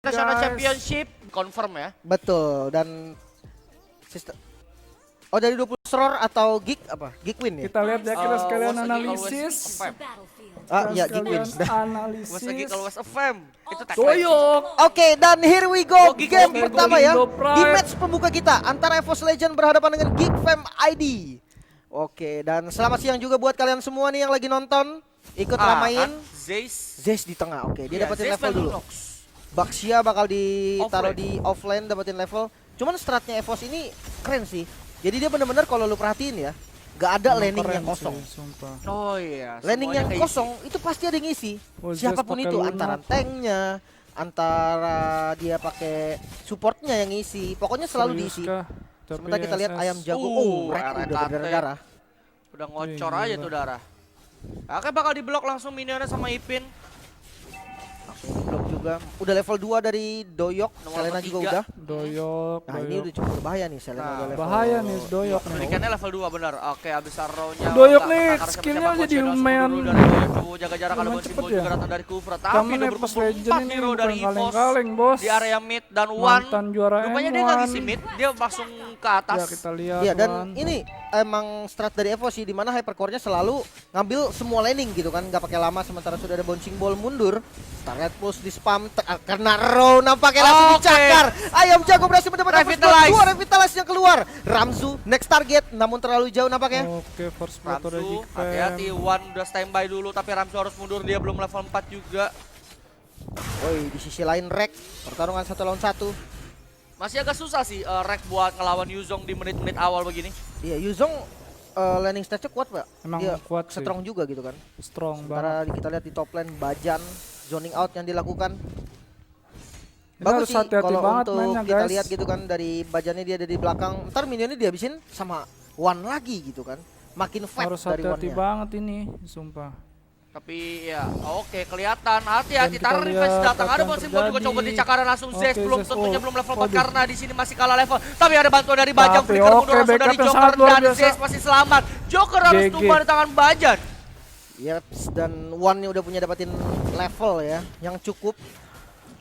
National guys. Championship confirm ya. Betul, dan sistem. Oh, dari 20 Roar atau Geek apa? Geek win ya? Kita lihat ya, kita sekalian was a geek, analisis. always a fam. Ah, Kita iya, Geek win. sekalian Was a geek, analisis. always a fam. Itu tagline. Doyok. Oke, dan here we go. Geek Game Go, Geek pertama Go, ya. Geek Go Prime. Di match pembuka kita antara EVOS Legend berhadapan dengan Geek Fam ID. Oke, dan selamat siang juga buat kalian semua nih yang lagi nonton. Ikut ramain. Zeus. Zeus di tengah. Oke, dia Iya, dapetin Zeus level dan dulu. Lunox. Baxia bakal ditaruh Offlane. di offline dapetin level. Cuman stratnya EVOS ini keren sih. Jadi dia bener-bener kalau lu perhatiin ya, gak ada landing Keren yang kosong. sih, sumpah. Oh iya. Landing semuanya yang keisi. kosong itu pasti ada yang ngisi. Oh, Zeus Siapapun pakai itu, Luna. antara tanknya, antara dia pakai supportnya yang ngisi. Pokoknya selalu diisi. Serius kah? Tapi Sementara kita lihat SS. ayam jago. Rek udah RKT. berdarah-darah. Udah ngocor Wih, aja gila. tuh darah. Oke, bakal diblok langsung minionnya sama Ipin. Langsung blok juga. Udah level 2 dari Doyok. Nomor Selena level juga 3. udah. Doyok, Nah, ini Doyok. udah cukup berbahaya nih Selena Nah, udah level. Bahaya nih Doyok nih. Berikannya level 2 benar. Oke, habis arrow-nya. Doyok Nggak nih, karena skillnya siapa-siapa, jadi Coach Shadow lumayan- dulu dari Doyok, coba jaga jarak, ada lumayan Bouncing cepet Ball ya. juga datang dari Kufra. Tapi Kamen udah EVOS berkumpul Legend 4 ini hero dari bukan EVOS kaleng-kaleng, bos. di area mid dan Mantan One. juara Rupanya dia nggak M1. ngisi mid, dia langsung ke atas. Ya kita lihat. Iya, dan Wan. ini emang strat dari EVOS sih, dimana hypercore-nya selalu ngambil semua laning gitu kan, nggak pakai lama. Sementara sudah ada bouncing ball mundur, Starlight Pulse di spam, kena row, nampaknya langsung Oke. dicakar. Ayam jago berhasil mendapatkan Revitalize. dua revitalize yang keluar. Ramzu next target, namun terlalu jauh nampaknya. Oke, first blood udah Ramsu, Geek Fam. hati-hati, One udah standby dulu, tapi Ramsu harus mundur, dia belum level 4 juga. Woi, di sisi lain Rek, pertarungan 1 lawan 1. Masih agak susah sih Rek buat ngelawan Yuzong di menit-menit awal begini. Iya, Yuzong landing stage-nya kuat, Pak. Emang Dia kuat sih. strong juga gitu kan. Strong banget. Sementara kita lihat di top lane Bajan zoning out yang dilakukan. Ini Bagus harus sih hati-hati kalau banget untuk mainnya, kita guys. lihat gitu kan, dari Bajannya dia ada di belakang. Ntar minionnya dihabisin sama One lagi gitu kan. Makin fat Harus dari hati-hati One-nya. banget ini, sumpah. Tapi ya oke, kelihatan hati-hati. Dan kita Taruh lihat revenge datang, apa ada yang bouncing ball juga terjadi. coba dicakar langsung Oke, Zeus, belum Zeus, tentunya oh, belum level 4 waduh. karena di sini masih kalah level. Tapi ada bantuan dari Bajang, Tapi flicker oke, mundur langsung backup dari yang Joker sangat luar dan biasa. Zeus masih selamat. Joker harus GG. tumbang di tangan Bajan. Yeps, dan One-nya udah punya dapatin level ya yang cukup.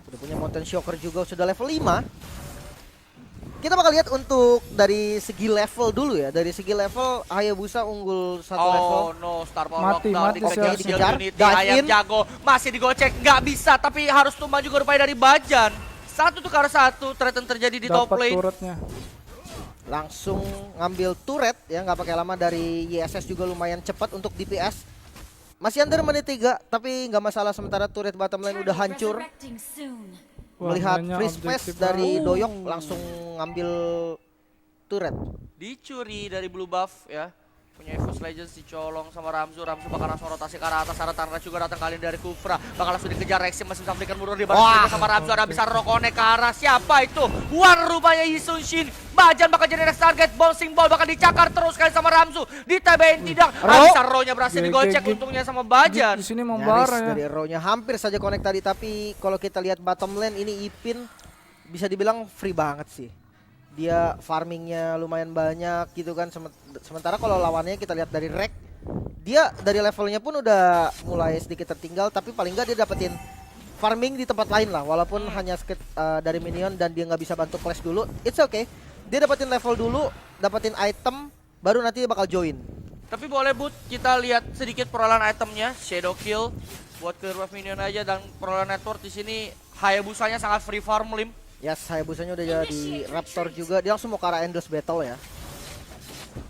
Udah punya Mountain Shocker juga, sudah level 5. Kita bakal lihat untuk dari segi level dulu ya. Dari segi level Hayabusa unggul 1 level. Oh no, Star Power Mati, Lockdown mati dikejar sih harusnya. skill Dikejar, unity, dive Ayam in. jago masih digocek, nggak bisa, tapi harus tumbang juga rupanya dari Bajan. Satu tukar satu, threat yang terjadi di top Dapat lane. turretnya. Langsung ngambil turret ya, nggak pakai lama dari YSS juga lumayan cepat untuk DPS. Masih under menit 3 tapi nggak masalah, sementara turret bottom lane udah hancur. Wah, Melihat mainnya free space objektif dari banget. Doyok langsung ngambil turret. Dicuri dari blue buff ya. Punya EVOS Legends dicolong sama Ramzu. Ramzu bakal langsung rotasi ke arah atas. Arah Tanra juga datang kali ini dari Kufra. Bakal langsung dikejar Rexy, masih bisa berikan mundur di Wah. baris sama Ramzu. Ada bisa Rokone ke arah siapa itu? One rupanya Yisun Shin. Bajan bakal jadi next target. Bouncing ball bakal dicakar terus kali sama Ramzu. Ditebain tidak. Habis Ro-nya berhasil GG. digocek untungnya sama Bajan. Di sini Nyaris membara ya. dari row-nya hampir saja connect tadi, tapi kalau kita lihat bottom lane ini Ipin bisa dibilang free banget sih. Dia farmingnya lumayan banyak gitu kan. Sementara kalau lawannya kita lihat dari Rek, dia dari levelnya pun udah mulai sedikit tertinggal, tapi paling nggak dia dapetin farming di tempat lain lah, walaupun hanya dari minion dan dia nggak bisa bantu clash dulu. It's okay, dia dapetin level dulu, dapetin item, baru nanti dia bakal join. Tapi boleh Bud, kita lihat sedikit perolehan itemnya. Shadow Kill buat clear wave minion aja, dan perolehan network di sini Hayabusanya sangat free farm lim. Yes, Hayabusanya udah jadi Raptor juga. Dia langsung mau ke arah Endless Battle ya.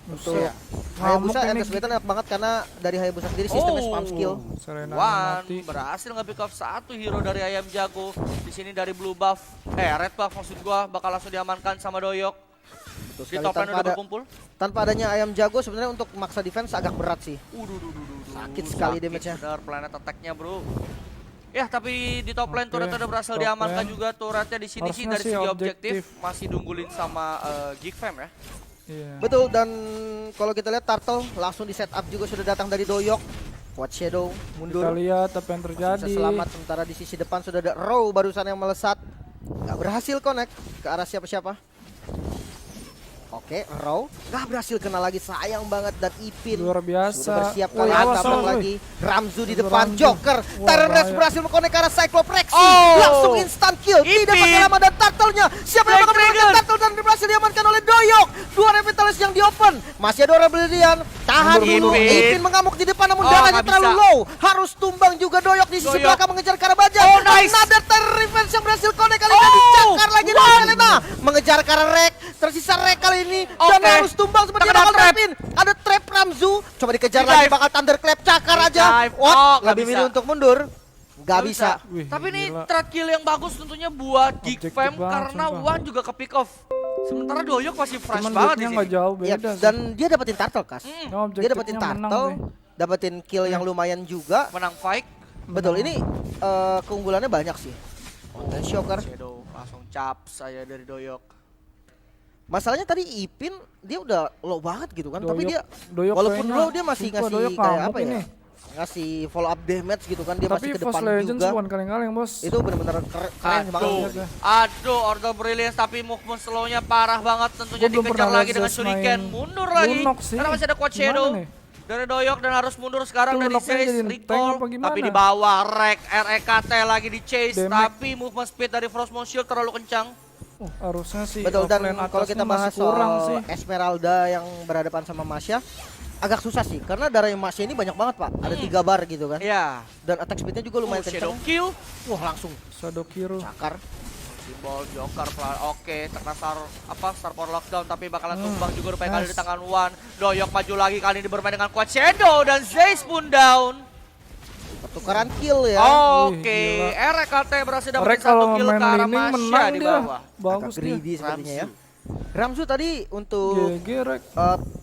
Untuk Buset. Hayabusa Ngamuk ini. Endless Battle enak banget karena dari Hayabusa sendiri sistemnya Oh. spam skill. Serena One mati. berhasil nge-pick up satu hero dari Ayam Jago. Di sini dari blue buff, red buff maksud gua, bakal langsung diamankan sama Doyok. Betul Di sekali, top lane udah berkumpul. tanpa adanya Ayam Jago sebenarnya untuk maksa defense agak berat sih. Sakit sekali damage-nya. Bener planet attack-nya bro. Ya tapi di top lane Oke, turret udah berhasil top diamankan lane. juga. Turretnya di sini sih Harusnya dari sih segi objektif. objektif masih dunggulin sama Geek Fam ya. Iya. Betul, dan kalau kita lihat Turtle langsung di setup juga sudah datang dari Doyok. Watch Shadow Kita mundur. lihat apa yang Bisa terjadi. selamat, sementara di sisi depan sudah ada Row barusan yang melesat. Nggak berhasil connect ke arah siapa-siapa. Oke, Raw nggak berhasil kena lagi, sayang banget. Dan Ipin Luar biasa. sudah bersiap Woi, kalian awas, tabrak woi. lagi. Ramzu di Itu depan, Ramzu. Joker. Wah, Tyrant Rex bahaya. berhasil mengkonek ke arah Cyclops Rexy. Oh. Langsung instant kill. Tidak Ipin. pakai lama dan turtle-nya. Siapa yang Black bakal mendapatkan Dragon. turtle dan berhasil diamankan oleh Doyok. Dua Revitalis yang di open. Masih ada orang Brilliant. Tahan Mundur, dulu. mundur. Ipin mengamuk di depan namun Oh, darahnya nggak terlalu bisa. low. Harus tumbang juga Doyok di sisi Doyok. belakang mengejar Karabajan. Oh, nice. Another Terror Revenge yang berhasil connect kali ini. Oh, Dicakar lagi dari one. Selena. Mengejar ke arah Rek. Tersisa Rek kali ini. Dan Oke. harus tumbang seperti Terkena bakal trap. trapin. Ada trap Ramzu. Coba dikejar Di lagi dive. bakal Thunderclap. Cakar Di aja. dive. What? Oh, nggak Lebih bisa. milih untuk mundur. Gak bisa. Wih, Tapi ini gila. trade kill yang bagus tentunya buat Geek Objektif Fam banget, karena sumpah. Wan juga ke pick off. Sementara Doyok masih fresh Cuman banget di lootnya sini. nggak jauh Iya, beda sih. dan dia dapetin turtle kas. Ya, Dia objektifnya dapetin menang turtle, sih. dapetin kill yang lumayan juga. Menang fight. Betul, ini keunggulannya banyak sih. Mountain Shocker. Shadow langsung cap saya dari Doyok. Masalahnya tadi Ipin dia udah low banget gitu kan, tapi dia Doyok walaupun kayaknya- low dia masih sumpah, ngasih Doyok kayak ngamuk apa ya? ini. Ngasih follow up damage gitu kan, dia Tapi masih ke Force depan Legends juga. bukan kaleng-kaleng bos. Itu benar-benar keren banget. Aduh, ya. aduh, Order Brilliance tapi movement slownya parah banget. Tentunya Gua belum dikejar pernah lagi lihat dengan Zeus Shuriken. main Mundur lagi. Lunok sih. Karena masih ada Quad Gimana Shadow nih? dari Doyok dan harus mundur sekarang Itu dari Lunoknya Chase. jadi tank Recall, apa gimana? tapi di bawah Rek REKT lagi di chase. Damage. Tapi movement speed dari Frostmourne Shield terlalu kencang. Harusnya sih Betul, dan offlane kalau kita atasnya masih bahas kurang soal sih. Esmeralda yang berhadapan sama Masya, agak susah sih karena darahnya Masya ini banyak banget pak, ada 3 bar gitu kan, Iya. dan attack speednya juga lumayan Shadow kenceng. kill. Wah langsung Shadow Kiro. cakar. Simbol Joker pelan. Oke, terkena star power lockdown tapi bakalan tumbang juga rupanya kali nice. di tangan Wan. Doyok maju lagi kali ini bermain dengan Quad Shadow dan Zeus pun down. Pertukaran kill ya. Oke, gila. RKT berhasil Rek dapat kalau satu kill main ke arah laning Masya menang di dia. bawah. Bagus Agak dia. greedy sepertinya ya. Ramzu. Ramzu tadi untuk GG Rek.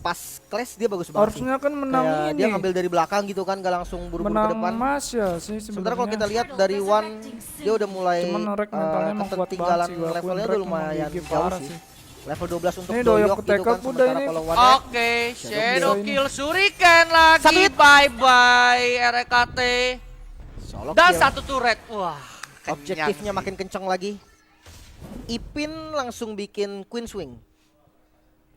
pas clash dia bagus banget sih. Harusnya kan menang Kayak ini. dia ngambil dari belakang gitu kan, gak langsung buru-buru ke Menang depan. Mas ya sih Sementara kalau sebenarnya. kita lihat dari One, dia udah mulai Cuman Rek mentalnya emang kuat ketertinggalan banget sih, gua akuin levelnya Rek udah emang lumayan GG jauh parah sih. sih. Level 12 untuk Ini Doyok Doyok gitu ke-take kan, up udah sementara ini. kalau One Oke, Shadow kill. kill Shuriken lagi. Satu hit. Bye-bye RKT. solo Dan kill. satu turret. Wah, kenyang. Objektifnya makin kencang lagi. Ipin langsung bikin Queen Swing.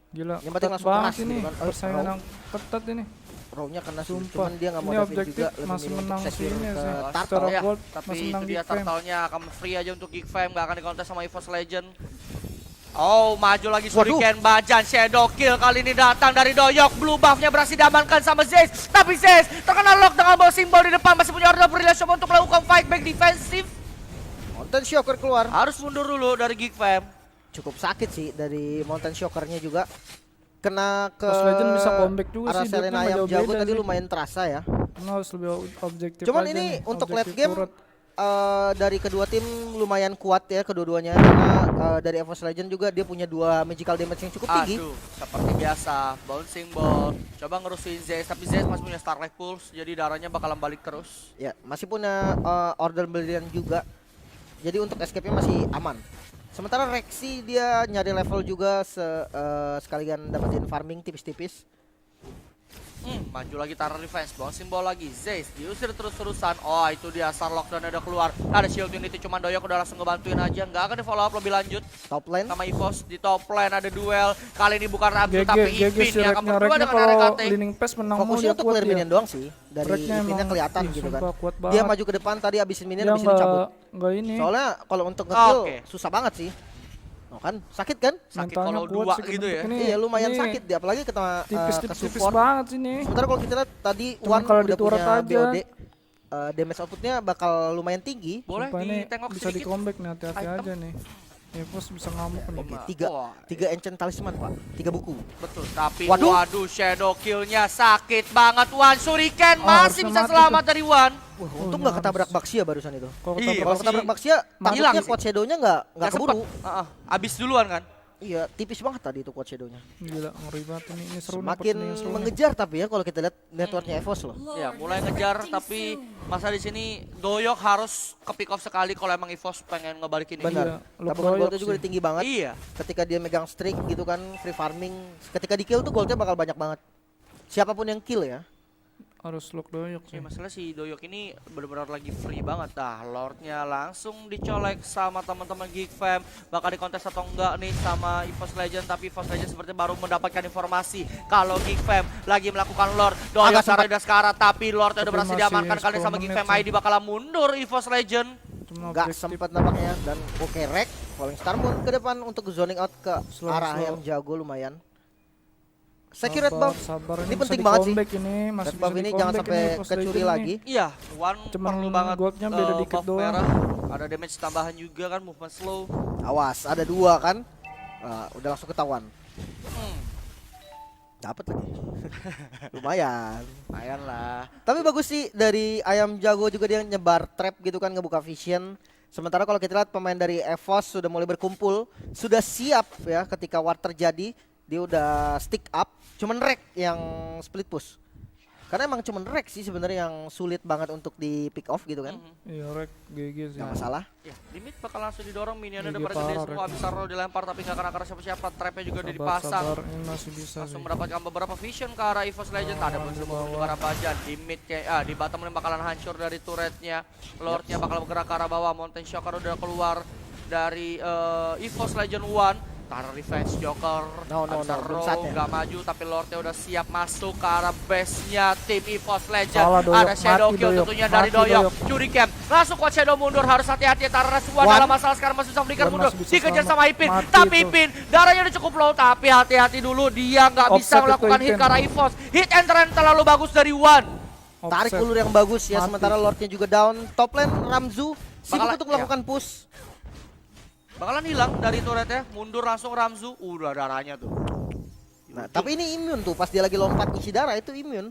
Gila. Yang penting ketat langsung banget keras ini. gitu kan. Persaingan Raw. yang ketat ini. Row-nya kena sih, Sumpah. cuman dia nggak mau Ini diving objektif juga, lebih masih milih menang untuk secure sini ke sih. turtle. Secara Ya, gold tapi masih itu menang dia Geek Fam. turtle-nya akan free aja untuk Geek Fam, gak akan dikontes sama EVOS Legend. Oh, maju lagi Shuriken Bajan, Shadow kill kali ini datang dari Doyok. Blue buff-nya berhasil diamankan sama Zeus. Tapi Zeus terkena lock dengan ball simbol di depan, masih punya Order Brilliance untuk melakukan fight back defensif. Mountain Shocker keluar. Harus mundur dulu dari Geek Fam. Cukup sakit sih dari Mountain Shocker-nya juga. Kena ke Force Legend bisa comeback juga arah sih, Selena dia kan ayam nggak jauh jago beda tadi sih. lumayan terasa ya. Karena harus lebih objektif Cuman aja ini nih, untuk late objektif game turret. dari kedua tim lumayan kuat ya kedua-duanya, karena dari EVOS Legend juga dia punya 2 magical damage yang cukup tinggi. Aduh, seperti biasa, bouncing ball. Coba ngerusuin Zeus, tapi Zeus masih punya Starlight Pulse, jadi darahnya bakalan balik terus. Ya, masih punya Order Brilliant juga. Jadi untuk escape-nya masih aman. Sementara Rexy dia nyari level juga sekalian dapetin farming tipis-tipis. Maju lagi Tara Revenge, bouncing ball lagi, Zeus diusir terus-terusan. Oh, itu dia Star Lockdown udah keluar. Ada shield unity, cuman Doyok udah langsung ngebantuin aja, nggak akan di follow up lebih lanjut Top lane. sama EVOS. Di top lane ada duel, kali ini bukan Ramzu GG, tapi GG Ipin si yang akan Reknya. berdua Reknya dengan kalau RKT. leaning pass menang Fokusnya mulu, untuk kuat clear dia. minion doang sih. Dari Reknya Ipinnya emang, kelihatan ih, gitu kan. sumpah kuat Dia banget. maju ke depan tadi abisin minion, Dia abis ini cabut. nggak ini. Soalnya kalau untuk nge-kill Oke. susah banget sih. Oh kan, sakit kan? Sakit Mentalnya kalau kuat dua sih gitu ya. kebentuk ini. Iya lumayan Ini sakit dia, apalagi ke Tipis-tipis support. banget sini. Sementara kalau kita lihat tadi Cuman One kalau udah di turret punya aja. BOD, damage outputnya bakal lumayan tinggi. Boleh Sumpah ini ditengok bisa di sedikit. comeback nih, hati-hati Item. aja nih. EVOS bisa ngamuk nih. Oke, Wah. tiga enchant talisman pak, 3 buku. Betul, tapi Waduh. waduh, Shadow kill-nya sakit banget. Wan Shuriken Oh, masih harusnya bisa mati selamat dari Wan. Wah, Oh, untung ini nggak ketabrak harus. Baxia barusan itu. Kalau Iya, ketabrak Kalau pasti ketabrak Baxia, hilang takutnya sih. quad shadow-nya nggak keburu. Abis duluan kan? Iya, tipis banget tadi itu quad shadow-nya. gila ngeri banget ini seru nih Semakin pertandingan seru nih. mengejar tapi ya kalau kita lihat networknya EVOS loh. Ya, mulai ngejar tapi masa di sini Doyok harus ke pick off sekali kalau emang EVOS pengen ngebalikin ini. Benar. Iya, lu Tabungan Doyok goldnya juga sih. tinggi banget. Iya. Ketika dia megang streak gitu kan, free farming. Ketika di kill tuh goldnya bakal banyak banget. Siapapun yang kill ya. Harus lock Doyok sih. Masalah si Doyok ini benar-benar lagi free banget. Nah, Lordnya langsung dicolek sama teman-teman Geek Fam. Bakal dikontes atau enggak nih sama EVOS Legend, tapi EVOS Legend seperti baru mendapatkan informasi kalau Geek Fam lagi melakukan Lord. Doyok udah sekarang, tapi Lordnya udah Tapi berhasil masih diamankan kali 10 sama Geek menit Fam sih. ID bakalan mundur EVOS Legend. Cuma Nggak objektif. sempat nampaknya dan oke Rek Falling Star Moon ke depan untuk zoning out ke Slow, arah slow. yang jago lumayan. Secure red buff. Sabar, Ini bisa penting di banget sih. comeback ini, masih Red bisa buff di ini jangan comeback sampai ini, Post kecuri Legend ini. lagi. Iya, One Cuman perlu banget goldnya beda dikit buff doang. merah. Ada damage tambahan juga kan, movement slow. Awas, ada 2 kan. Udah langsung ketahuan. Hmm, Dapat lagi. Lumayan. lumayan lah. Tapi bagus sih dari Ayam Jago juga dia nyebar trap gitu kan, ngebuka vision. Sementara kalau kita lihat pemain dari EVOS sudah mulai berkumpul, sudah siap ya ketika war terjadi, dia udah stick up, cuman Rek yang split push. Karena emang cuman Rek sih sebenarnya yang sulit banget untuk di pick off gitu kan. Iya, Rek GG sih. Nggak masalah. Ya, limit bakal langsung didorong, minionnya udah Gigi pada gede parah, semua, Rek. bisa roll dilempar tapi nggak kena siapa-siapa, trapnya juga udah Sabar, dipasang. sabar, ini masih bisa Langsung sih. mendapatkan beberapa vision ke arah EVOS Legend, ada di muncul bawah. ke arah Bajan, di mid di bottom lane bakalan hancur dari turretnya. Lordnya bakal bergerak ke arah bawah, Mountain Shocker udah keluar dari EVOS Legend 1. Taruh revenge Joker, No, bisa belum roll, saatnya. nggak maju, tapi Lordnya udah siap masuk ke arah base-nya tim EVOS Legend. Salah, Doyok. Ada Shadow Mati, Kill Doyok. tentunya dari Mati, Doyok. Doyok. Curi camp, langsung kuat Shadow mundur, harus hati-hati. Tara semua Wan. dalam masalah sekarang masih bisa flicker Wan mundur. masih bisa Dikejar selamat. sama Ipin, Mati tapi itu. Ipin darahnya udah cukup low, tapi hati-hati dulu, dia nggak bisa Offset itu melakukan hit Ipin. ke arah EVOS. Hit and run terlalu bagus dari Wan. Tarik Offset. ulur yang bagus ya, Mati. sementara Lordnya juga down. Top lane Ramzu sibuk Bakalan- untuk melakukan push. Bakalan hilang dari turretnya, mundur langsung Ramzu, udah darahnya tuh. Nah, tapi ini imun tuh pas dia lagi lompat isi darah itu imun.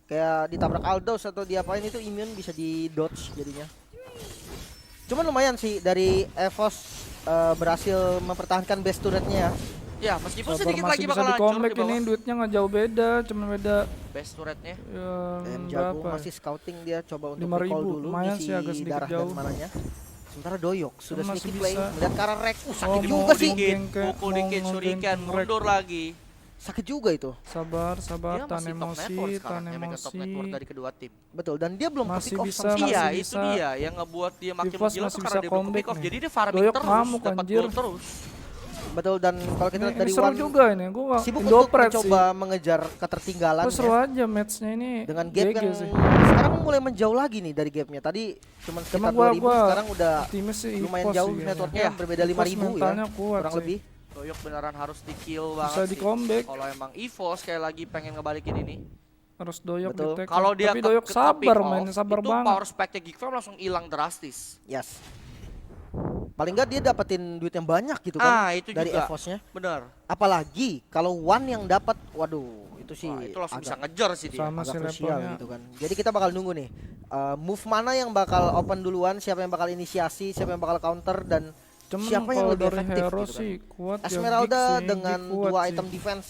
Kayak ditabrak Aldos atau diapain itu imun bisa di dodge jadinya. Cuman lumayan sih dari EVOS berhasil mempertahankan base turretnya ya. Ya, meskipun Sabar, sedikit masih lagi bisa bakal di hancur comeback di bawah. ini, duitnya nggak jauh beda, cuma beda Best turretnya. Dan berapa? Jago masih scouting dia coba untuk 5.000, recall dulu lumayan isi sih, agak sedikit darah jauh. dan mananya. Sementara Doyok sudah Masih sneaky play bisa. melihat ke arah Rex. Sakit Oh, juga mau sih. di- Dikit, Ngegeng ke- pukul mau dikit, ngegeng shuriken, ke mundur lagi. Sakit juga itu. Sabar, sabar, Dia tahan masih top emosi, network sekarang, tahan yang megang top emosi. network dari kedua tim. Betul, dan dia belum Masih ke pick off bisa, sama sekali. Iya, masih itu bisa. dia yang ngebuat dia makin EVOS gila masih tuh bisa karena dia belum ke comeback pick off. nih. Jadi dia farming Doyok terus, ngamuk, dapat anjir. gold terus. Betul, dan kalau kita lihat Ini dari seru One juga ini, gua sibuk untuk Indopret sih. mencoba mengejar ketertinggalan Gua seru ya. aja matchnya ini. Dengan gap GG yang sih. sekarang mulai menjauh lagi nih dari gapnya. Tadi cuma sekitar 2000, sekarang udah optimis sih lumayan EVOS jauh sih kayaknya. networknya, Iya, berbeda EVOS 5000 ya mentalnya kuat kurang sih. lebih. Doyok beneran harus di kill banget Bisa di sih. comeback, Kalau emang EVOS sekali lagi pengen ngebalikin ini. harus Doyok Betul. di take. Kalau dia Tapi Doyok sabar main, sabar itu banget. power spec-nya Geek Fam langsung hilang drastis. Yes. Paling nggak dia dapetin duit yang banyak gitu kan Itu dari juga. EVOS-nya. Bener. Apalagi kalau One yang dapat, waduh itu sih Wah, itu langsung bisa agak, ngejar sih dia. Sama agak sih krusial levelnya. gitu kan. Jadi kita bakal nunggu nih move mana yang bakal open duluan, siapa yang bakal inisiasi, siapa yang bakal counter, dan Cuman siapa yang kalau lebih dari efektif hero gitu kan. sih kuat ya, Esmeralda Geek sih, dengan Geek kuat 2 sih. item defense.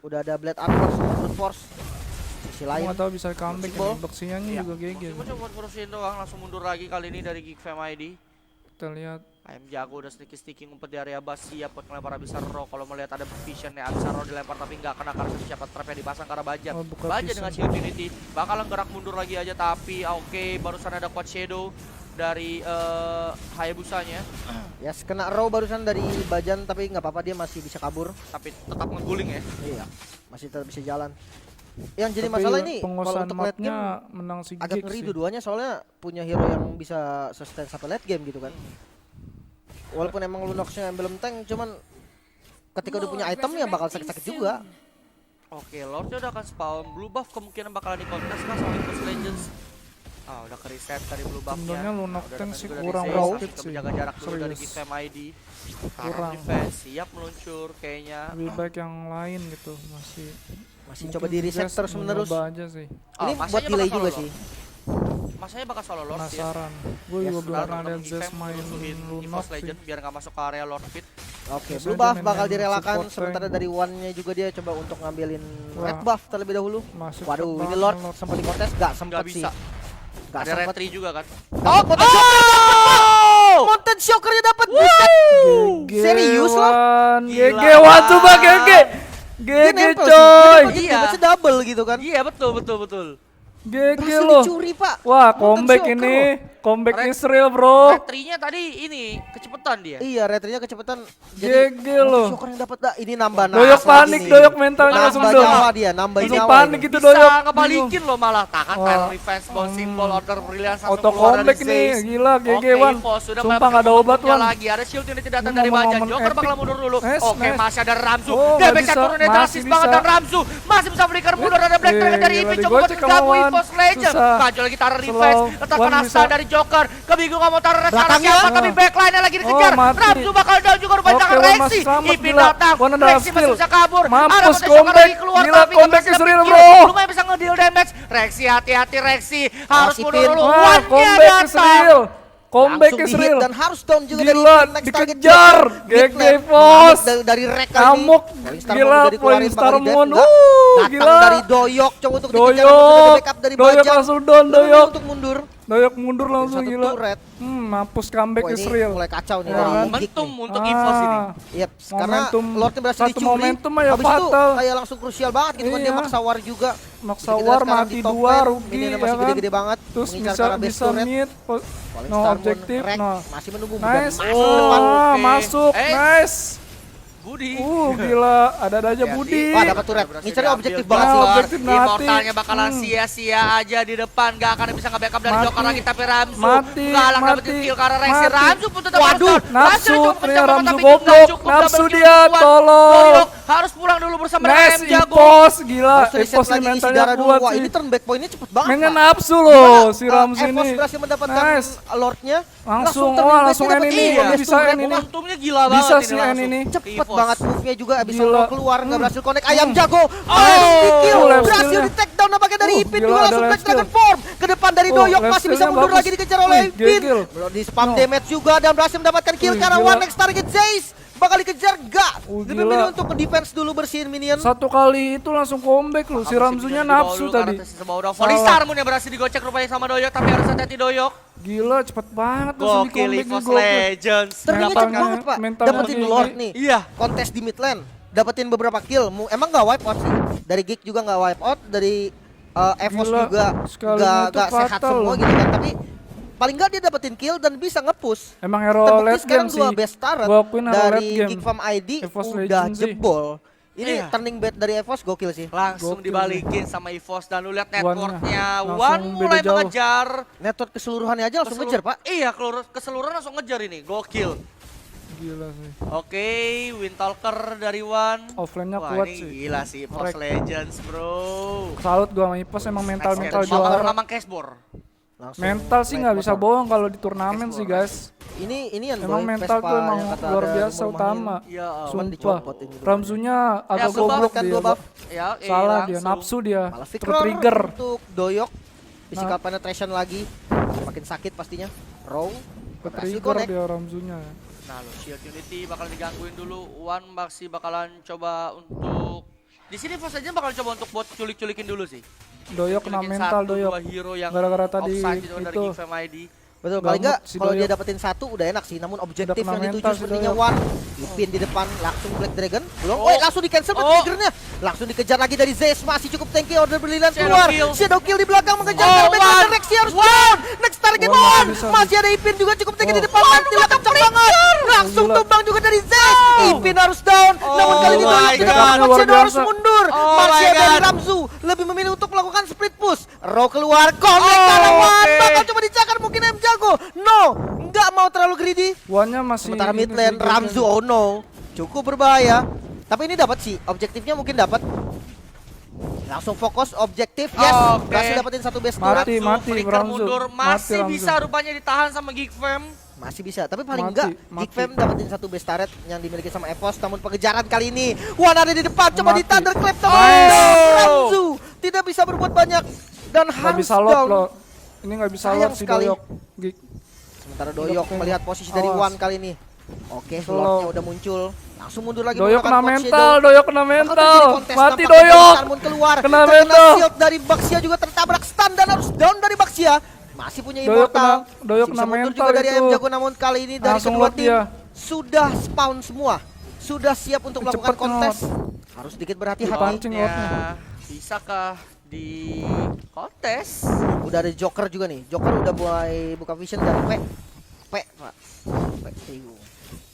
Udah ada Blade Armor sama Brute Force. Sisi Gua lain nggak tahu bisa comeback Possible. ini, Bexiannya Iya. juga GG. Cuma buat ngurusin doang, langsung mundur lagi kali ini dari Geek Fam ID. Kita lihat Ayam Jago udah sticky ngumpet di area bas, siap buat ngelempar Abyssal Row. Kalau melihat ada vision nih, Abyssal Row dilempar tapi nggak kena karena siapa trapnya dipasang ke arah Bajan. Oh, buka Bajan vision. dengan Shield Unity bakalan gerak mundur lagi aja, tapi oke, barusan ada Quad Shadow dari Hayabusanya, yes, kena row barusan dari Bajan, tapi nggak apa-apa, dia masih bisa kabur. tapi tetap ngeguling ya. Iya, masih tetap bisa jalan. Yang jadi tapi masalah ini kalau penguasaan untuk late game mapnya menang si agak Geek ngeri sih. dua-duanya, soalnya punya hero yang bisa sustain sampai late game gitu kan. Walaupun emang Lunoxnya belum tank, cuman ketika udah punya item ya bakal sakit-sakit juga. Oke, Lordnya udah akan spawn, blue buff kemungkinan bakalan dikontes kan sama EVOS Legends. Udah ke reset dari blue buffnya. Sebenarnya Lunok Udah tank datang sih juga dari kurang Zez, worth langsung it ke sih. menjaga jarak dulu dari Serius. Geek Fam ID. Taruh Kurang. defense, siap meluncur kayaknya. Lebih baik yang lain gitu, masih Masih coba di reset terus menerus. aja sih. Ini masanya buat delay bakal juga solo sih. Lord. Masanya bakal solo Lord sih. Penasaran. Gue Yes, juga belum Baru pernah lihat temen Zez Geek Fam main musuhin Lunok EVOS sih. Legend biar nggak masuk ke area Lord Pit. Oke, Biasanya blue dia buff main bakal main direlakan, support sementara dari One-nya juga dia coba untuk ngambilin Wah. red buff terlebih dahulu. Masih Waduh, cepet ini banget Lord Lord. sempat dikontes, gak sempet Nggak sih. bisa. Gak Ada sempet. retri juga kan. Oh, Mountain Shocker-nya dapat buset. GG Serius loh? Wan. Gila. GG Wan, coba GG. Dia GG nempel sih, coy. dia Iya. damage double gitu kan. Iya betul. GG Berhasil loh. dicuri, Pak. Wah, Molten comeback Shocker ini. loh. Comeback Red- Israel, bro. Red-nya tadi ini kecepetan dia. Iya, retrinya kecepatan. GG Molten loh. Shocker yang dapat ini nambah Doyok nas panik, lagi nih. doyok mentalnya langsung Nambah down. nyawa dia, nambahin Langsung nyawa panik ini. itu Bisa doyok. ngebalikin loh malah. Tahan Wah. Tyler defense ball simbol order brilliance langsung Auto keluar dari comeback nih, Zayce. gila GG Oke, Wan. Evo sudah Sumpah mendapatkan gak ada obat momentumnya Wan. lagi. Ada shield unity datang Ini dari Bajan. momen-momen Joker bakal epic. mundur dulu. Nice, Oke, nice. masih ada Ramzu. Oh, Damage nggak bisa, turunnya masih drastis banget bisa. dan Ramzu masih bisa flicker mundur. Ada Black Dragon dari gila, Ipin coba digocek mengganggu sama Wan. Evos Legend. Susah. Maju lagi taruh revenge. Slow. Letak Wan kena bisa. stun dari Joker. Kebingungan mau taruh restart Belakangnya. siapa tapi backline-nya lagi dikejar. Oh, mati. Ramzu bakal down juga rupanya Oke, jangan Wan Rexy. masih selamat, Ipin gila. datang. Wan ada Rexy masih skill. bisa kabur. Mampus, Ada Montesio comeback. lagi keluar Gila, tapi comeback masih Israel, dapat bro. kill. Lumayan bisa nge-deal damage. Rexy hati-hati Rexy. Harus Masih mundur Ipin. dulu. Wah, One-nya comeback datang. Israel. Comeback Langsung Israel. di-hit dan harus down juga dari Gila, Ipin. Next target dikejar. Joker. GG Mid-lane. Fos. Ngamuk dari rek kali ini. Ngamuk. Falling Star Gila, Moon udah dikeluarin, Falling Star bakal di-death, Moon. enggak. Datang Gila. dari Doyok coba untuk dikejar, Doyok. namun sudah backup dari Doyok Bajan. langsung down, Lebih Doyok. untuk mundur. Doyok mundur langsung Satu gila. turret. Mampus comeback Wah, ini Israel. mulai kacau nih Ya dari kan? Geek Momentum nih. untuk Evos ini. Yep, karena Momentum- Lordnya berhasil satu dicuri. momentum aja Habis itu fatal. kayak langsung krusial banget gitu kan dia Iya. maksa war juga. Maksa Kita war sekarang mati di top 2 lane, rugi mininya ya masih kan. gede-gede banget. Terus mengincar bisa ke arah base bisa turret. mid. Falling No Star Moon, objektif. Rek No. masih menunggu Nice. dan masuk ke depan. Oke. Masuk. Nice. Budi. Gila, ada aja Budi. Wah, dapat turret. Ngincernya objektif banget sih. Nah, objektif mati. Immortalnya bakalan sia-sia aja di depan. Gak akan bisa nge-backup dari Mati. Joker lagi. Tapi Ramzu Mati, galak mati, dapetin kill karena Rexy. mati. Ramzu pun tetap Waduh, harus down. nafsu, Ramzu cukup nih, kencang banget, Ramzu tapi goblok. nggak cukup. Nafsu Double kill dia, untuk tolong. Doyok harus pulang dulu bersama dengan Nice, M Jago. Ipos. Gila, Harus reset Ipos nih lagi isi mentalnya darah dulu. kuat Wah, sih. ini turn back point-nya cepet banget. Mainnya Pak. nafsu loh si Gimana, Ramzi Evos ini. berhasil mendapatkan Nice. Lordnya. Langsung, turn wah, back-nya langsung dapat N ini. kill. Iya. Bisa N ini. Momentumnya gila Bisa banget sih N langsung. ini. Cepet Evos. banget move-nya juga abis Gila. solo keluar nggak berhasil connect ayam jago. Oh, left berhasil skill-nya. di take down nampaknya dari Ipin gila, juga ada langsung left Black Dragon skill. form ke depan dari Oh, Doyok left masih bisa skill-nya mundur bagus. lagi dikejar oleh Wih, Ipin. gigil. Belum di spam No. damage juga dan berhasil mendapatkan kill Wih, karena gila. one next target Zayce bakal dikejar gak. Lebih gila. milih untuk defense dulu bersihin minion. Satu kali itu langsung comeback loh. Si Ramzunya nafsu tadi. Falling Star Moon yang berhasil digocek rupanya sama Doyok. Tapi harus hati-hati Doyok. Gila, cepet banget langsung di Gokil comeback Evos nih. Legends. Turningnya cepet mentalnya- banget pak. mentalnya Dapetin tinggi. Lord nih. Iya. Kontes di mid lane. Dapetin beberapa kill. Emang nggak wipe out sih. Dari Geek juga nggak wipe out. Dari Evos Gila, juga sekalinya itu nggak sehat fatal semua loh. gitu kan. Tapi paling nggak dia dapetin kill dan bisa nge-push. Emang hero Terbukti late sekarang game dua sih. best turret Gua akuin hero late dari game. Geek Farm ID Evos udah Legend sih. jebol. Ini Iya. turning bad dari Evos gokil sih. Langsung Gokil dibalikin sama Evos dan lu lihat One-nya. networknya. Langsung One beda mulai jauh. mengejar. Network keseluruhannya aja langsung ngejar pak. Iya, keseluruhan langsung ngejar ini. Gokil. Gila sih. Oke, Windtalker dari One. Offline-nya Wah, kuat ini sih. gila sih Evos Correct. Legends, bro. Salut gua sama Ipos emang mental-mental Next game. Bakal juara. Mamang Cashbor. Langsung Mental sih nggak bisa bottom. bohong kalau di turnamen sih guys. Ini yang Emang boy, mental Vespa tuh emang yang kata luar ada biasa rumah-rumahin. utama. Ya, Cuman Sumpah. dicopot ini. Ramzunya agak dua buff goblok kan, dia. dua buff. ya, Salah dia, langsung. nafsu dia. Malah Terus Victor trigger. untuk Doyok. Physical Nah. penetration lagi. Makin sakit pastinya. Row. Ke Berhasil trigger connect. dia Ramzunya. Nah, lo Shield Unity bakal digangguin dulu. One masih bakalan coba untuk di sini Evos aja bakal coba untuk buat culik-culikin dulu sih. Doyok kena Culikin mental satu, Doyok. dua hero yang Gara-gara tadi offside itu dari itu. Geek Fam ID. Betul, Banget paling enggak si kalau dia Doyok. dapetin satu udah enak sih. Namun objektif kena yang dituju mental si sepertinya Doyok. One. Ipin di depan langsung Black Dragon. Belum. Oh. Woi, langsung di cancel Oh. triggernya. Langsung dikejar lagi dari Zayce. Masih cukup tanky order brilliant Shadow keluar. kill. Shadow kill di belakang mengejar Oh, karena Black One. Rexy harus down. Next target One One. bisa. Masih ada Ipin juga cukup tanky di Oh. depan. Mantilnya kencang banget. Langsung gila. tumbang juga dari Zayce. Ipin harus down. Namun kali ini Oh Doyok my tidak God. dapat. Luar Shadow harus biasa. mundur. Oh Masih my ada dari God. Ramzu. Lebih memilih untuk melakukan split push. Row keluar. Connect Oh, karena One. oke. Bakal coba dicakar mungkin M Jago. No. Nggak mau terlalu greedy. One-nya masih Sementara mid ini lane sih, Ramzu, oh no, cukup berbahaya. Tapi ini dapat sih, objektifnya mungkin dapat. Langsung fokus objektif, yes. Oke. Berhasil dapetin satu base turret. Mati, mati, Flicker Ramzu. mundur Mati, masih Ramzu. bisa rupanya ditahan sama Geek Fam. Masih bisa, tapi paling Mati, enggak mati. Geek Fam dapetin satu base turret yang dimiliki sama Evos. Namun pengejaran kali ini Wan ada di depan, coba Mati. di Thunderclap sama Nice. Ramzu. Tidak bisa berbuat banyak dan Nggak harus bisa lot down. loh. Ini nggak bisa Sayang lot si sekali. Doyok. Geek. Sementara Doyok Oke. melihat posisi dari Awas. Wan kali ini. Oke, Slow. Lordnya udah muncul. Langsung mundur lagi Doyok menggunakan kena Cold mental, Shadow. Doyok kena Bakal terjadi mental. kontes Mati tampaknya Doyok. dari Sarmun keluar. Kena Terkena mental. shield dari Baxia juga tertabrak stun dan harus down dari Baxia. Masih punya Doyok Immortal. Doyok Masih kena bisa mundur mental juga dari itu. M Jago, namun kali ini dari Langsung kedua lot tim dia. sudah spawn semua. Sudah siap untuk melakukan Cepet kontes. Harus sedikit berhati-hati. Dipancing lotnya. Bisakah di kontes. Udah ada Joker juga nih. Joker udah mulai buka vision dan Pak.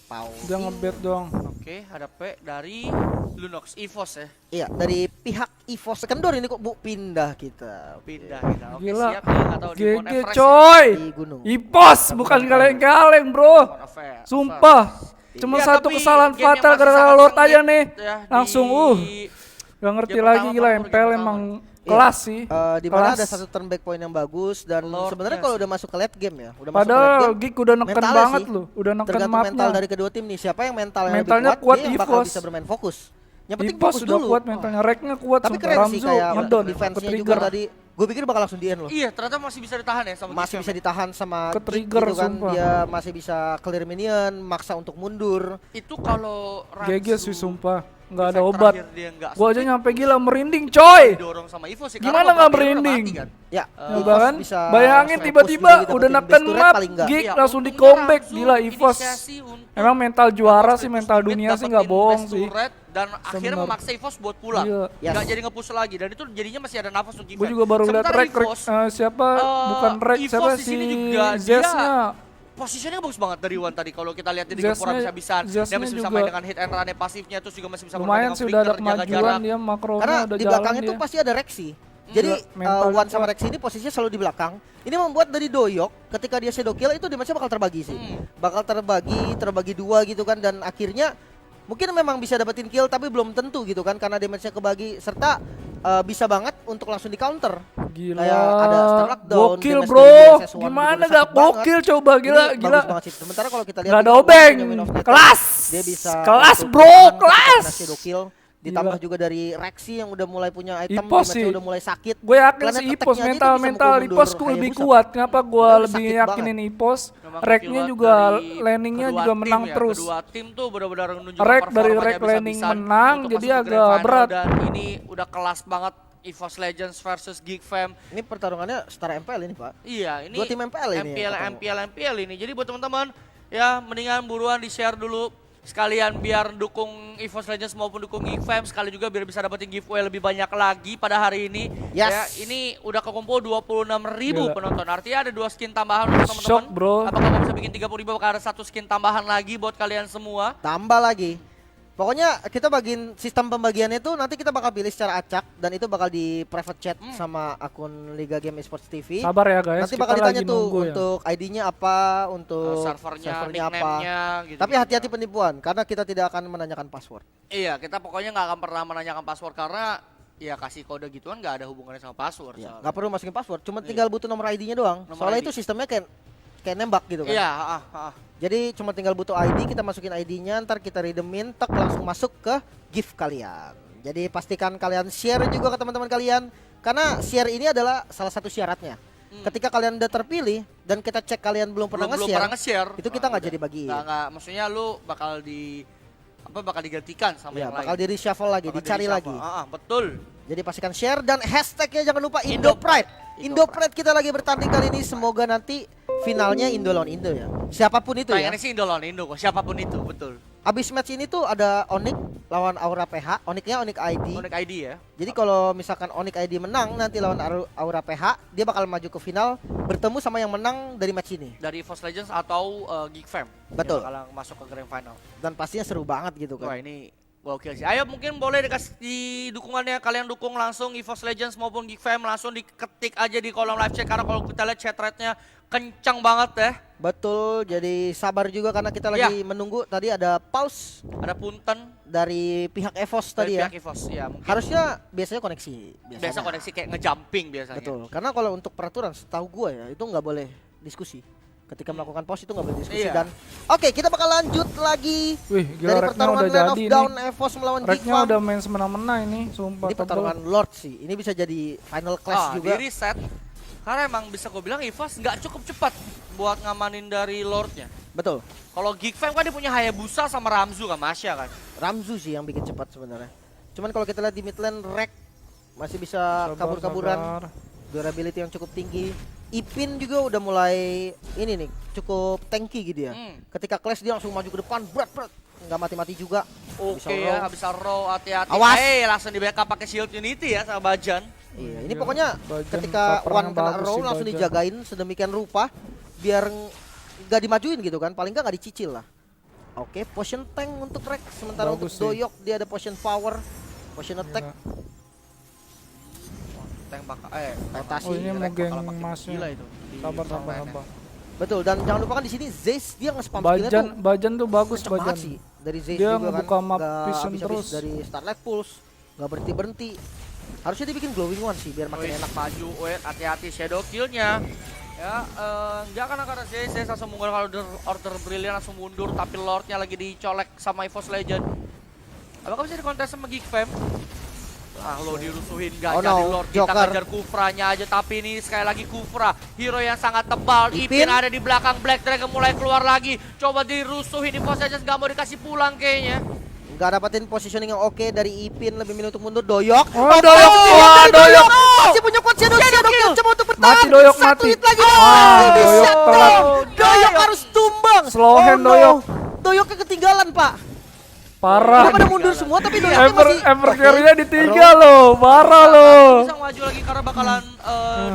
Pau. Dia ngebet dong. Oke, ada P dari Lunox EVOS ya. Iya, dari pihak EVOS Kendor ini kok Bu pindah kita. Pindah kita. Oke, Gila. siap nih, nggak tahu di Mount GG Everest coy. Di gunung. Ipos bukan kaleng-kaleng bro. ya. Mount Everest. Sumpah. Cuma Ya, satu tapi kesalahan game yang fatal masih gara-gara sangat Lord sengit aja nih. ya, Langsung di gak ngerti game lagi pertama, gila baru game MPL pertama. emang Iya, kelas sih. Di mana Kelas. ada satu turn back point yang bagus dan Lord, sebenarnya yes. kalau udah masuk ke late game ya, udah Padahal masuk ke late game, Geek udah neken mentalnya banget sih, loh. Udah neken tergantung mental mapnya. dari kedua tim nih. Siapa yang mentalnya Mentalnya lebih kuat kuat, dia yang bakal EVOS. bisa bermain fokus. Yang penting Ipos fokus udah dulu. kuat mentalnya. Reknya kuat. Tapi sumpah. keren sih Ramzu kayak ngedon. defense-nya juga Ke-trigger. tadi. Gue pikir bakal langsung di end loh. Iya, ternyata masih bisa ditahan ya sama Masih Geek bisa Fam. ditahan sama Ke Geek trigger, gitu kan. sumpah. Dia masih bisa clear minion, maksa untuk mundur. Itu kalau GG sih sumpah. Nggak ada efek obat. terakhir dia nggak Gua aja speed, nyampe gila merinding coy. didorong sama EVOS sih. Gimana karena nggak beberapa player udah merinding? mati kan. Ya, Coba kan? bisa Bayangin snipe tiba-tiba push juga udah gitu, neken best to red map, paling enggak. Geek Iya, langsung di untungnya comeback. Ramzu Gila EVOS. inisiasi untuk Emang mental juara sih, push mental mid, dunia sih dapetin nggak bohong best to sih. red, dan akhirnya Bener. memaksa EVOS buat pulang. Iya. Yes. Nggak jadi nge-push lagi dan itu jadinya masih ada nafas untuk Gue juga baru lihat Sementara rek EVOS, siapa bukan rek EVOS siapa di si sini juga dia Zesnya. posisinya bagus banget dari Wan tadi kalau kita lihat di Zesnya- Gempora bisa-bisan. Dia Zesnya masih bisa juga main dengan hit and run pasifnya terus juga masih bisa Lumayan bermain sih dengan udah ada flicker, jaga kemajuan jarak. dia makronya Karena udah di jalan belakangnya tuh dia. pasti ada Rexy. Jadi mentalnya Wan sama kuat. Rexy ini posisinya selalu di belakang. Ini membuat dari Doyok ketika dia shadow kill itu damage-nya bakal terbagi sih. Bakal terbagi dua gitu kan dan akhirnya mungkin memang bisa dapetin kill tapi belum tentu gitu kan karena damage-nya kebagi serta bisa banget untuk langsung di counter. Gila. Kayak ada stun lockdown, Gokil damage bro. dari SS1 Gimana juga gak sakit banget. gokil coba gila Ini gila. bagus banget sih. Sementara kalau kita lihat Gak ada ini, Wan obeng. punya win of net, Kelas. dia bisa Kelas untuk bro, bertahan ketika kelas. kena shadow kill. Ditambah Gila. juga dari Rexy yang udah mulai punya item, Ipos damage-nya sih. udah mulai sakit. Gue yakin Planet si Ipos attack-nya aja itu mental bisa mental mukul Ipos mundur gue lebih Hayabusa. kuat. Kenapa gue Udah lebih sakit yakinin Ipos? Memang Reknya kekilat juga dari landingnya kedua juga tim menang ya. terus. Kedua tim tuh benar-benar menunjukkan Rek dari performanya rek landing habis-habisan menang, untuk jadi masuk ke agak grand final berat. dan ini udah kelas banget EVOS Legends versus Geek Fam. Ini pertarungannya setara MPL ini, Pak. Iya, ini Dua tim MPL ini MPL, yang MPL ini. Jadi buat teman-teman ya mendingan buruan di-share dulu sekalian biar dukung EVOS Legends maupun dukung Geek Fam, sekali juga biar bisa dapetin giveaway lebih banyak lagi pada hari ini. Yes. Ya, ini udah kekumpul 26.000 Gila. penonton. Artinya ada 2 skin tambahan untuk teman-teman. Shock, bro. Apakah kamu bisa bikin 30.000 bakal ada 1 skin tambahan lagi buat kalian semua? Tambah lagi. Pokoknya kita bagiin sistem pembagiannya itu nanti kita bakal pilih secara acak dan itu bakal di private chat sama akun Liga Game Esports TV. Sabar ya guys. Nanti kita bakal ditanya lagi tuh nunggu ya. untuk ID-nya apa, untuk Servernya, apa. nickname-nya gitu. Tapi hati-hati penipuan karena kita tidak akan menanyakan password. Iya, kita pokoknya nggak akan pernah menanyakan password karena ya kasih kode gituan nggak ada hubungannya sama password. Ya, soalnya. nggak perlu masukin password, cuma tinggal butuh nomor ID-nya doang. Nomor Soalnya ID. itu sistemnya kayak nembak gitu kan. Iya, Jadi cuma tinggal butuh ID, kita masukin ID-nya, ntar kita redeemin, tek langsung masuk ke gift kalian. Jadi pastikan kalian share juga ke teman-teman kalian, karena share ini adalah salah satu syaratnya. Ketika kalian udah terpilih dan kita cek kalian belum pernah belum nge-share, pernah nge-share. itu kita nggak jadi bagiin. Nggak, maksudnya lu bakal bakal digantikan sama Ya, yang bakal lain. di reshuffle lagi, Bakal dicari di-reshuffle. lagi. Betul. Jadi pastikan share dan hashtagnya jangan lupa IndoPride. IndoPride kita lagi bertanding kali ini, semoga nanti finalnya Indo lawan Indo ya. Siapapun itu ya. Pengennya sih Indo lawan Indo kok, siapapun itu, betul. Abis match ini tuh ada Onyx lawan Aura PH, Onyxnya Onyx ID. Connect ID ya. Jadi kalau misalkan Onyx ID menang nanti lawan Aura PH, dia bakal maju ke final bertemu sama yang menang dari match ini. Dari EVOS Legends atau Geek Fam. Betul. Yang bakal masuk ke grand final. Dan pastinya seru banget gitu Wah, kan. ini gokil sih. Ayo mungkin boleh dikasih dukungannya, kalian dukung langsung EVOS Legends maupun Geek Fam, langsung diketik aja di kolom live chat karena kalau kita lihat chat rate-nya kencang banget ya. Betul, jadi sabar juga karena kita lagi menunggu. Tadi ada pause Ada punten dari pihak EVOS tadi dari ya. pihak EVOS ya. Mungkin Harusnya biasanya koneksi. biasa koneksi kayak ngejumping biasanya. Betul, karena kalau untuk peraturan setahu gue ya itu nggak boleh diskusi. Ketika melakukan pause itu nggak boleh diskusi Iya. dan oke, kita bakal lanjut lagi Wih, gila dari reknya pertarungan udah Man of jadi Down nih. EVOS melawan Geek Reknya Fam. udah main semena-mena ini, sumpah. Ini tebel. pertarungan Lord sih. Ini bisa jadi final clash juga. Di reset. Karena emang bisa gue bilang EVOS nggak cukup cepat buat ngamanin dari Lordnya. Betul. Kalau Geek Fam kan dia punya Hayabusa sama Ramzu kan, Masya kan. Ramzu sih yang bikin cepat sebenarnya. Cuman kalau kita lihat di mid lane Rek masih bisa Sabar, kabur-kaburan, sabar. durability yang cukup tinggi. Ipin juga udah mulai ini nih cukup tanky gitu ya. Ketika clash dia langsung maju ke depan, berat, nggak mati-mati juga. Oke Bisa ya, roll. bisa row, hati-hati. Awas. Langsung di backup pakai shield Unity ya sama Bajan. Iya, ini Iya, pokoknya Bajan ketika covernya one kena bagus roll sih, langsung Bajan. dijagain sedemikian rupa biar nggak dimajuin gitu kan, paling nggak dicicil lah. Oke, potion tank untuk Rex, sementara Bagus untuk sih. Doyok dia ada potion power, potion attack. Gila. Tank bakal Rotasi. Oh, ini Rex mau bakal geng makin emasnya. gila itu di Sabar, front sabar, line-nya. sabar. Betul, dan jangan lupakan di sini Zace dia nge-spam skillnya tuh Bajan tuh bagus kenceng banget Bajan. sih. Dari Zace Dia juga ngebuka kan, map nggak vision habis-habis terus. dari Starlight Pulse, nggak berhenti-berhenti. Harusnya dibikin glowing one sih biar makin Wih, enak. maju, wait, hati-hati shadow kill-nya. Ya, enggak karena saya langsung mundur kalau order brilliant langsung mundur, tapi Lordnya lagi dicolek sama EVOS Legend. Apakah bisa dikontes sama Geek Fam? Ah, lo dirusuhin gak Oh jadi no, Lord, kita Joker. kejar Kufranya aja, tapi ini sekali lagi Kufra, hero yang sangat tebal. Ipin. Ipin ada di belakang, Black Dragon mulai keluar lagi, coba dirusuhin, EVOS Legend gak mau dikasih pulang kayaknya. Nggak dapetin positioning yang oke dari Ipin, lebih milih untuk mundur. Doyok. Oh, Doyok. Wah, Doyok. Masih punya kuat Shadow Kill. Coba untuk bertahan. Mati, Doyok, Satu mati. hit lagi. Ah, Bisa Doyok dong. telat. Doyok harus tumbang. Slow hand, no. Doyok. Doyoknya ketinggalan, Pak. Parah. Udah pada mundur semua tapi Doyoknya masih. Ever Oke. carry-nya ditinggal loh. Parah loh. Bisa maju lagi karena bakalan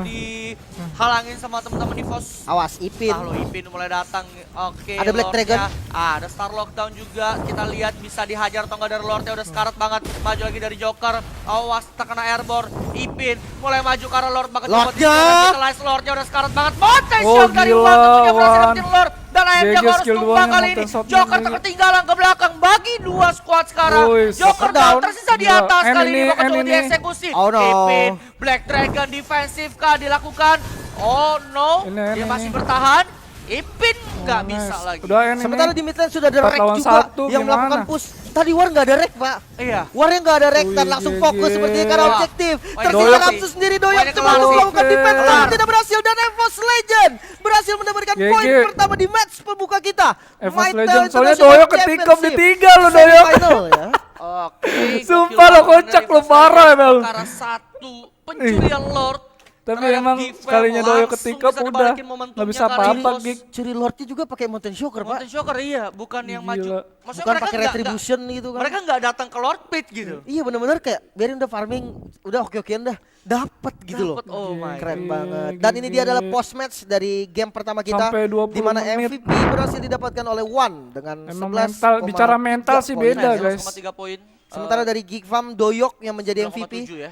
dihalangin sama teman-teman EVOS. Awas Ipin. Nah, lo Ipin mulai datang. Oke. Ada Black Lordnya. Dragon. Ada Star Lockdown juga. Kita lihat bisa dihajar atau enggak dari Lordnya. Udah sekarat banget. Maju lagi dari Joker. Awas terkena airborne. Ipin mulai maju karena Lord bakal Lordnya. Vitalize Lordnya udah sekarat banget. Potensial Oh, dari gila, Wan tentunya berhasil Wan. dapetin Lord. Dan akhirnya GG harus skill tumbang duanya, kali ini. Mountain Shotnya Joker GG. ketinggalan ke belakang. Bagi dua squad sekarang. Wih, Joker down. down tersisa di Gila. atas N kali ini. ini, Bakal N coba ini. dieksekusi. Oh, no. Ipin, Black Dragon defensif kah dilakukan? Oh no, Ini, dia masih ini. bertahan. Ipin nggak Oh, bisa nice. lagi. Udah ini. Sementara di mid lane sudah ada 4 Rek lawan juga 1, yang gimana? melakukan push. Tadi War nggak ada Rek, Pak. Iya. Warnya nggak ada Rek dan Wih, langsung GG. fokus seperti karena Wah. objektif. Wah, Tersisa Doyok Ramsu nih. sendiri. Wah, Doyok ini coba kelar untuk sih. melakukan Oke. defense namun tidak berhasil dan EVOS Legend berhasil mendapatkan GG. poin pertama di match pembuka kita. EVOS Mytel Legend soalnya International Doyok ketikam Championship. ditinggal loh Doyok. Semifinal ya. Oke. Sumpah gokil lo, banget kocak dari lo, EVOS parah Legend. emang. Perkara satu pencurian Lord. Tapi terhadap emang Geek Fam sekalinya Doyok langsung ketikam bisa udah dibalikin momentumnya nggak bisa kali ini, apa-apa Bos. Geek. Curi Lordnya juga pakai Mountain Shocker, Pak. Mountain Shocker iya, bukan yang Gila. maju. Maksudnya Bukan mereka pakai nggak- retribution gitu kan. Mereka nggak datang ke Lord Pit gitu. Iya bener-bener kayak biarin udah farming, udah oke-okean dah. Dapat gitu loh. Dapet, oh my Keren God. banget. Dan ini dia adalah post match dari game pertama kita Sampai 20 di mana menit. MVP berhasil didapatkan oleh Wan dengan Emang 11,3 mental, bicara mental sih poin. beda, guys. 3 poin. Sementara dari Geek Farm Doyok yang menjadi 2,7 MVP ya.